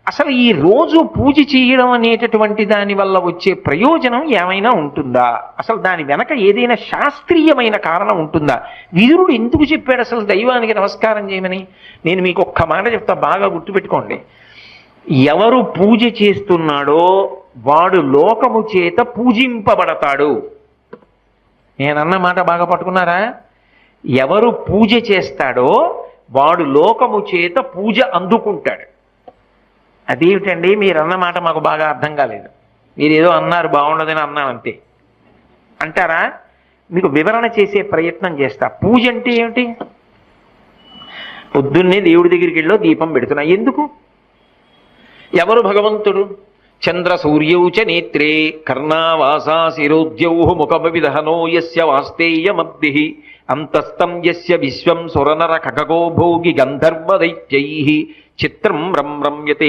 అసలు ఈ రోజు పూజ చేయడం అనేటటువంటి దాని వల్ల వచ్చే ప్రయోజనం ఏమైనా ఉంటుందా? అసలు దాని వెనక ఏదైనా శాస్త్రీయమైన కారణం ఉంటుందా? విదురుడు ఎందుకు చెప్పాడు అసలు దైవానికి నమస్కారం చేయమని? నేను మీకు ఒక్క మాట చెప్తా, బాగా గుర్తుపెట్టుకోండి. ఎవరు పూజ చేస్తున్నాడో వాడు లోకము చేత పూజింపబడతాడు. నేనన్న మాట బాగా పట్టుకున్నారా? ఎవరు పూజ చేస్తాడో వాడు లోకము చేత పూజ అందుకుంటాడు. అదేమిటండి మీరు అన్న మాట మాకు బాగా అర్థం కాలేదు, మీరు ఏదో అన్నారు బాగుండదని అన్నాను అంతే అంటారా? మీకు వివరణ చేసే ప్రయత్నం చేస్తా. పూజ అంటే ఏమిటి? పొద్దున్నే దేవుడి దగ్గరికి వెళ్ళో దీపం పెడుతున్నా, ఎందుకు? ఎవరు భగవంతుడు? చంద్ర సూర్యౌచ నేత్రే కర్ణావాసా శిరోద్యౌ ముఖమవిదహనో యస్య వాస్తేయమబ్ధి అంతస్తం యస్య విశ్వం సురనర ఖగో భోగి గంధర్వ దైత్యైః చిత్రం రమ్యతే